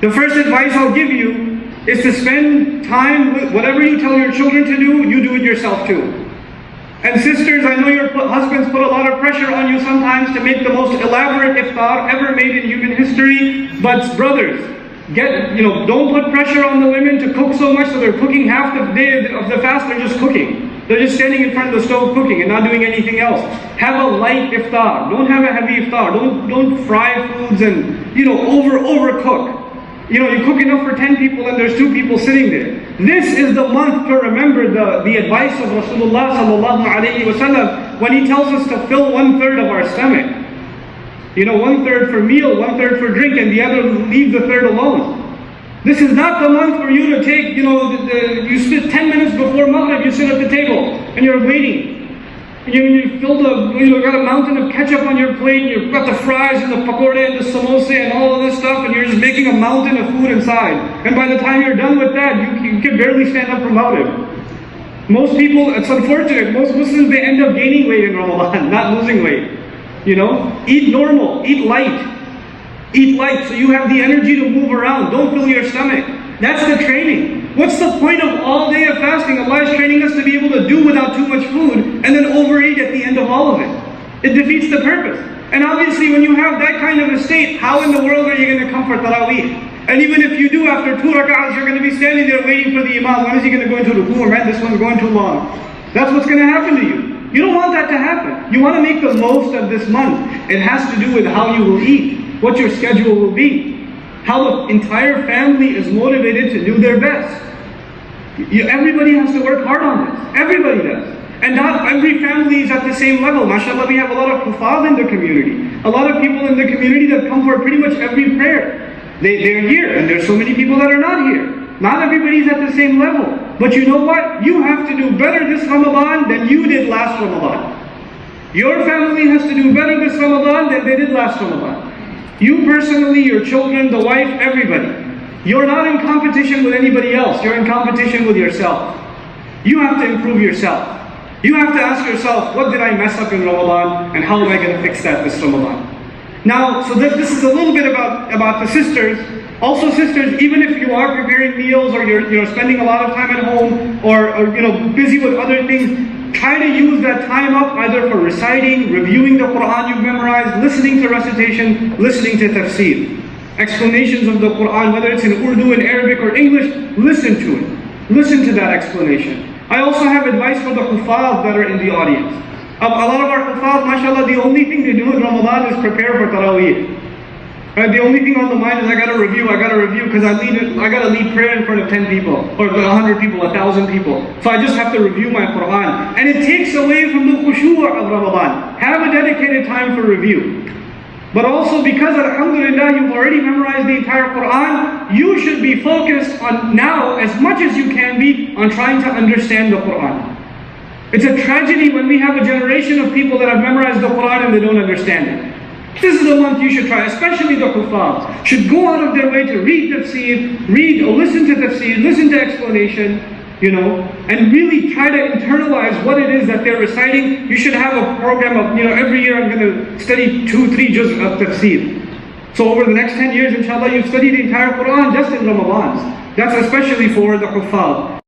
The first advice I'll give you is to spend time with whatever you tell your children to do, you do it yourself too. And sisters, I know your husbands put a lot of pressure on you sometimes to make the most elaborate iftar ever made in human history. But brothers, don't put pressure on the women to cook so much so they're cooking half the day of the fast, they're just cooking. They're just standing in front of the stove cooking and not doing anything else. Have a light iftar. Don't have a heavy iftar. Don't fry foods and overcook. You cook enough for 10 people and there's 2 people sitting there. This is the month to remember the advice of Rasulullah sallallahu alayhi wasallam when he tells us to fill 1/3 of our stomach. 1/3 for meal, 1/3 for drink, and the other leave the third alone. This is not the month for you to take, you sit 10 minutes before Maghrib, you sit at the table and you're waiting. You got a mountain of ketchup on your plate, and you've got the fries and the pakode and the samosa and all of this stuff, and you're just making a mountain of food inside. And by the time you're done with that, you can barely stand up from Maghrib. Most people, it's unfortunate, most Muslims, they end up gaining weight in Ramadan, not losing weight. Eat normal, eat light. Eat light so you have the energy to move around. Don't fill your stomach. That's the training. What's the point of all day of fasting? Allah is training us to be able to do without too much food and then overeat at the end of all of it. It defeats the purpose. And obviously when you have that kind of a state, how in the world are you going to come for Taraweeh? And even if you do, after 2 rak'ahs, you're going to be standing there waiting for the Imam. When is he going to go into ruku? Man, this one's going too long. That's what's going to happen to you. You don't want that to happen. You want to make the most of this month. It has to do with how you will eat, what your schedule will be, how the entire family is motivated to do their best. Everybody has to work hard on this. Everybody does. And not every family is at the same level. MashaAllah, we have a lot of kuffar in the community. A lot of people in the community that come for pretty much every prayer. They're here, and there's so many people that are not here. Not everybody's at the same level. But you know what? You have to do better this Ramadan than you did last Ramadan. Your family has to do better this Ramadan than they did last Ramadan. You personally, your children, the wife, everybody. You're not in competition with anybody else. You're in competition with yourself. You have to improve yourself. You have to ask yourself, what did I mess up in Ramadan and how am I going to fix that this Ramadan? Now, so this is a little bit about the sisters. Also sisters, even if you are preparing meals or you're spending a lot of time at home or busy with other things, try to use that time up either for reciting, reviewing the Quran you've memorized, listening to recitation, listening to tafsir. Explanations of the Quran, whether it's in Urdu, in Arabic or English, listen to it. Listen to that explanation. I also have advice for the huffaz that are in the audience. A lot of our huffaz, mashallah, the only thing they do in Ramadan is prepare for Taraweeh. Right? The only thing on the mind is I got to review because I got to lead prayer in front of 10 people, or 100 people, 1,000 people. So I just have to review my Quran. And it takes away from the khushu' of Ramadan. Have a dedicated time for review. But also because alhamdulillah you've already memorized the entire Quran, you should be focused on now as much as you can be on trying to understand the Quran. It's a tragedy when we have a generation of people that have memorized the Quran and they don't understand it. This is the month you should try, especially the huffaz. Should go out of their way to read tafsir, read or listen to tafsir, listen to explanation, and really try to internalize what it is that they're reciting. You should have a program of, every year I'm going to study 2-3 juz of tafsir. So over the next 10 years, inshallah, you've studied the entire Quran just in Ramadans. That's especially for the huffaz.